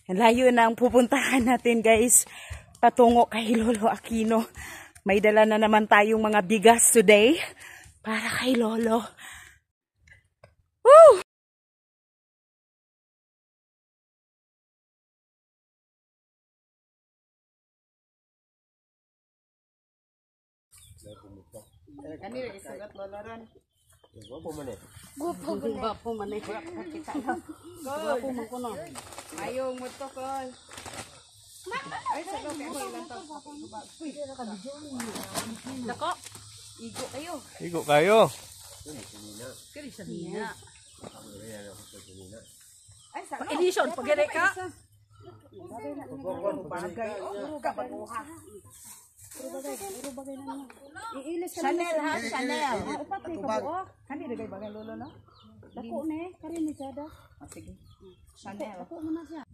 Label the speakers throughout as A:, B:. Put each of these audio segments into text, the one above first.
A: Ang layo na ang pupuntahan natin guys. Patungo kay Lolo Aquino. May dala na naman tayong mga bigas today. Para kay Lolo. Woo! Kanina isugat Lolo ron.
B: Guwapo man eh.
A: Guwapo man eh. Guwapo man ko no. Ayong mo to ko. Ay, sa loob ako ilan to. Dako. Igo kayo.
B: Igo kayo.
A: Kiri sa nina. Ay, sa loob.
C: Edison, pagere ka.
A: Bagay. Ka baguha.
C: Chanel ha, Chanel.
A: Upat ni kabuo. Kani dagay bagay Lolo no? Dako ne, kani ni Jada. Sige. Chanel. Dako mo na siya.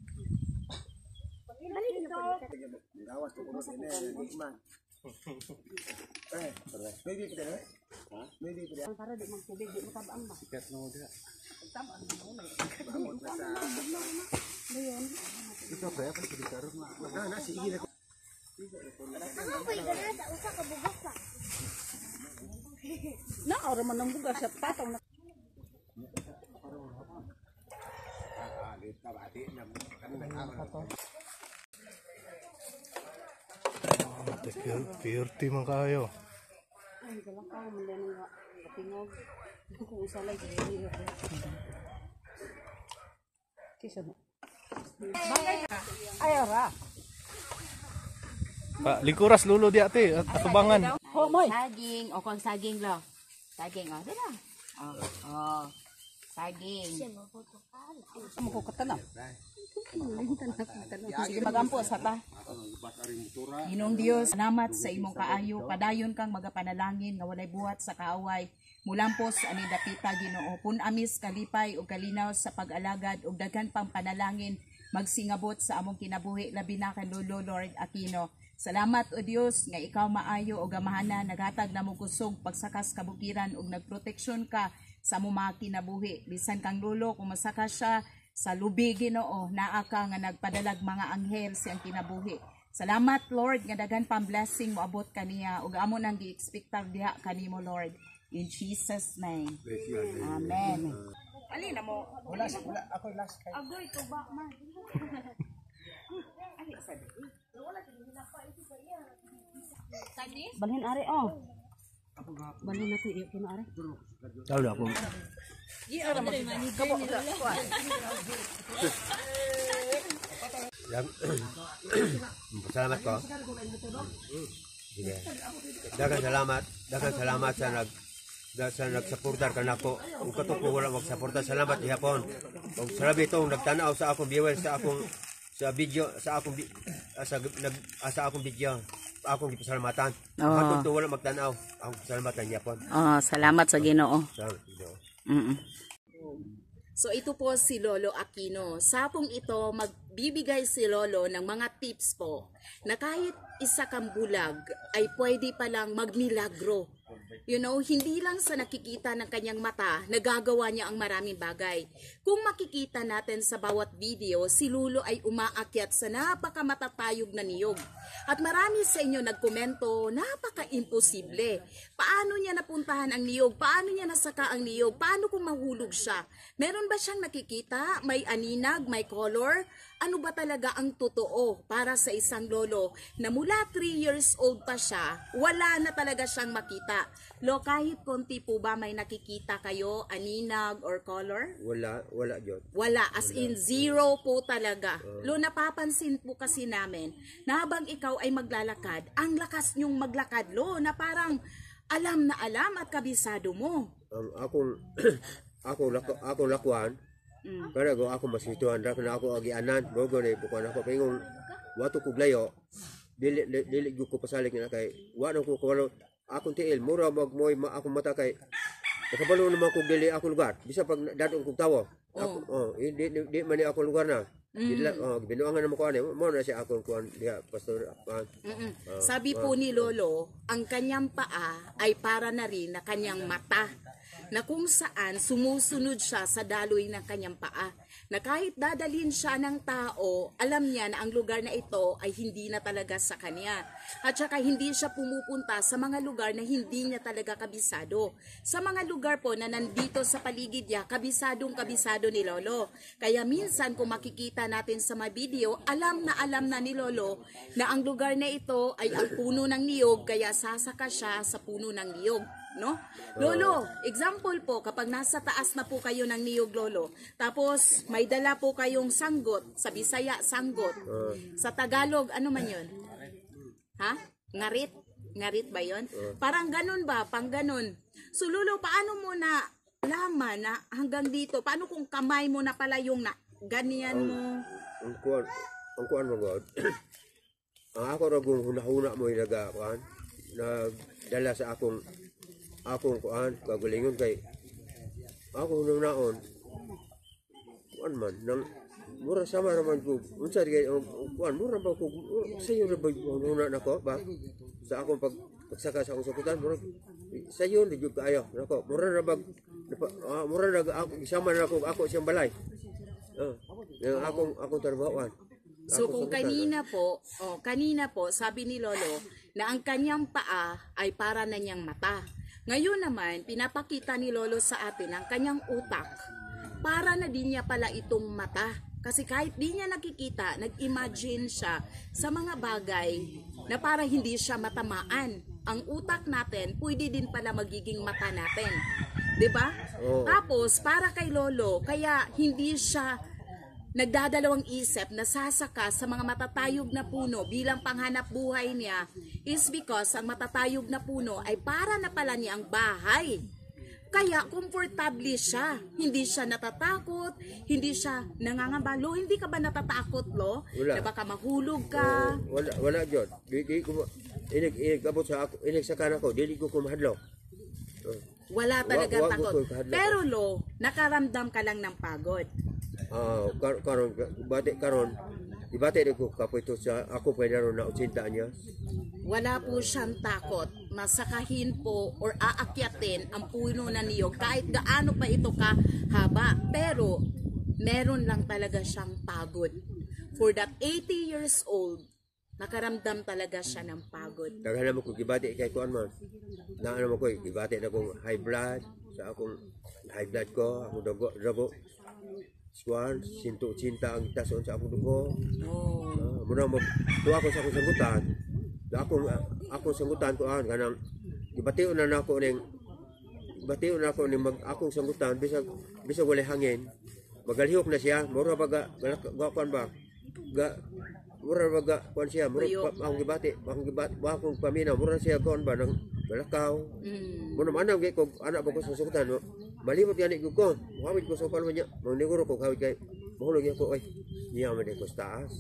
B: Gawas ko ko sini man. Maybe pwede na? Ha? Maybe pwede.
A: Para di magtubig, di matabang ba?
B: Sikat mo dia.
A: Tabang mo na.
B: Ito kaya kan pwede karon na. Na sige na.
A: Na, ora man nang bugas sa patong na.
B: Purity man kayo.
A: Ay, dala ka man din nga tingog. Kung isa lang dili. Kisa mo. Bagay ka. Ay ora.
B: Likuras lulo di ate at atubangan.
A: Ho moy.
C: Saging, o kung saging lo. Saging, o. Dila. O. Saging.
A: Mo ko katanam.
C: Sige, magampo sa ta. Ginong Dios, salamat sa imong kaayo. Padayon kang magapanalangin nga walay buhat sa kaaway. Mulampos ani dapita Ginoo. Pun amis kalipay ug kalinaw sa pag-alagad ug daghan pang panalangin magsingabot sa among kinabuhi labi na kay Lolo Lord Aquino. Salamat o Dios nga ikaw maayo o gamahana naghatag namo kusog pagsakas kabukiran ug nagproteksyon ka sa among mga kinabuhi. Bisan kang Lolo kung masaka siya sa lubi Ginoo, naa ka nga nagpadalag mga anghel siyang kinabuhi. Salamat Lord nga daghan pang blessing moabot kaniya ug amo nang gi-expectar diha kanimo Lord. In Jesus name. Amen.
A: Ali na mo.
B: Wala ako last kay.
A: Agoy to ba man. Ali sa di. Balhin ari oh. Balhin na to iyo kino ari.
B: Taw na ako.
A: Di ara magkabo ka.
B: Yang salamat ko. Sige. Daghang salamat sa nagsuportar kanako. Ug kato ko wala magsuporta, salamat gihapon. Ug salabi tong nagtanaw sa akong viewers sa akong video sa akong video. Akong gipasalamatan. Hatod to wala magtanaw. Akong pasalamatan gihapon.
A: Salamat sa Ginoo.
B: Salamat Ginoo.
C: So ito po si Lolo Aquino. Sa pong ito, magbibigay si Lolo ng mga tips po na kahit isa kang bulag ay pwede palang magmilagro. You know, hindi lang sa nakikita ng kanyang mata, nagagawa niya ang maraming bagay. Kung makikita natin sa bawat video, si Lolo ay umaakyat sa napakamatatayog na niyog. At marami sa inyo nagkomento, napaka-imposible. Paano niya napuntahan ang niyog? Paano niya nasaka ang niyog? Paano kung mahulog siya? Meron ba siyang nakikita? May aninag? May color? Ano ba talaga ang totoo para sa isang lolo na mula 3 years old pa siya, wala na talaga siyang makita? Lo, kahit konti po ba may nakikita kayo, aninag or color?
B: Wala jud.
C: Wala, as in zero po talaga. Lo, napapansin po kasi namin na habang ikaw ay maglalakad, ang lakas niyong maglakad, lo, na parang alam na alam at kabisado mo.
B: Ako lakwan. Pero ako masituan ra kana ako agianan, gogo na ipukuan ako pingong wato ko glayo. Dili ko pasalig na kay wa na ko kawalo akong tiil mura magmoy ako mata kay nakabalo naman ko dili ako lugar. Bisa pag dadong kog tawo. Ako di man ni ako lugar na. Dili binuangan naman ko ani mo na siya ako kuan diha pastor.
C: Sabi po ni Lolo, ang kanyang paa ay para na rin na kanyang mata. na kung saan sumusunod siya sa daloy ng kanyang paa. Na kahit dadalhin siya ng tao, alam niya na ang lugar na ito ay hindi na talaga sa kanya. At saka hindi siya pumupunta sa mga lugar na hindi niya talaga kabisado. Sa mga lugar po na nandito sa paligid niya, kabisadong-kabisado ni Lolo. Kaya minsan kung makikita natin sa mga video, alam na ni Lolo na ang lugar na ito ay ang puno ng niyog, kaya sasaka siya sa puno ng niyog. No? Lolo, example po, kapag nasa taas na po kayo ng niyog, Lolo, tapos may dala po kayong sanggot, sa Bisaya, sanggot. Sa Tagalog, ano man yun? Ha? Ngarit? Ngarit ba yun? Parang ganun ba? Pang ganun. So, Lolo, paano mo na laman na hanggang dito? Paano kung kamay mo na pala yung na, ganyan mo?
B: Ang kuan mo, God. Ang ako ragong hunahuna mo yung nagakuan, nagdala sa akong kuan, kagalingon kay ako nung naon kuan man nang mura sama raman ko unsa kay kuan mura ba ko sayo ra ba una nako ba sa akong pagsaka sa akong sakutan mura sayo di jud kaayo nako mura ra ba mura ra ako isama na ako siyang balay yung akong trabahoan.
C: So kung kanina po sabi ni Lolo na ang kanyang paa ay para na niyang mata. Ngayon naman, pinapakita ni Lolo sa atin ang kanyang utak para na din niya pala itong mata. Kasi kahit di niya nakikita, nag-imagine siya sa mga bagay na para hindi siya matamaan. Ang utak natin, pwede din pala magiging mata natin. 'Di ba? Tapos, para kay Lolo, kaya hindi siya nagdadalawang isip na sasaka sa mga matatayog na puno bilang panghanap buhay niya is because ang matatayog na puno ay para na pala niyang bahay. Kaya komportable siya. Hindi siya natatakot, hindi siya nangangamba. Lo, hindi ka ba natatakot, Lo?
B: Wala.
C: Na baka mahulog ka?
B: Wala jud. Di ko abot sa ako, sa kana ko, dili ko kumahadlok.
C: Wala talagang
B: Wa-
C: takot.
B: ko kahadlok.
C: Pero Lo, nakaramdam ka lang ng pagod.
B: Karon ibate ko kapoy to sa ako pwede ron na 80 niya.
C: Wala po siyang takot na sakahin po or aakyatin ang puno na niyog kahit gaano pa ito kahaba. Pero meron lang talaga siyang pagod. For that 80 years old, nakaramdam talaga siya ng pagod.
B: Daghan mo ko gibate kay kuan man. Na ano mo ko gibate na kong high blood sa akong high blood ko, ako dugo. Swan, 180 ang tason sa akong dugo. Muna mo tuwa ko sa akong sanggutan. Akong sanggutan ko kanang gibatiw na nako ning akong sanggutan bisag wala hangin. Magalihok na siya, mura baga kuan ba? Mura baga kuan siya, mura akong gibati, akong paminaw, mura siya kuan ba nang balakaw. Muna manang gay ko anak ko sa sanggutan no. Malimot yan ko. Muhammed ko sa palwa niya. Maniguro ko kawit kay mahulog yan ko. Ay, niya man ko sa taas.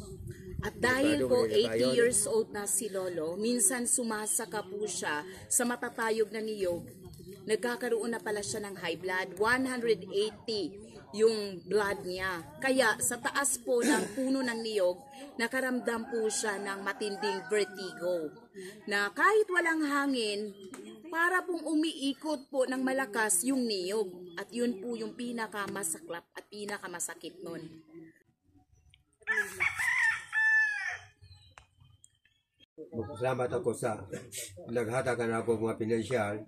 C: At dahil po 80 years old na si Lolo, minsan sumasaka po siya sa matatayog na niyog. Nagkakaroon na pala siya ng high blood. 180 yung blood niya. Kaya sa taas po ng puno ng niyog, nakaramdam po siya ng matinding vertigo. Na kahit walang hangin, para pong umiikot po ng malakas yung niyog. At yun po yung pinakamasaklap at pinakamasakit nun.
B: Salamat ako sa naghatag na ako mga pinansyal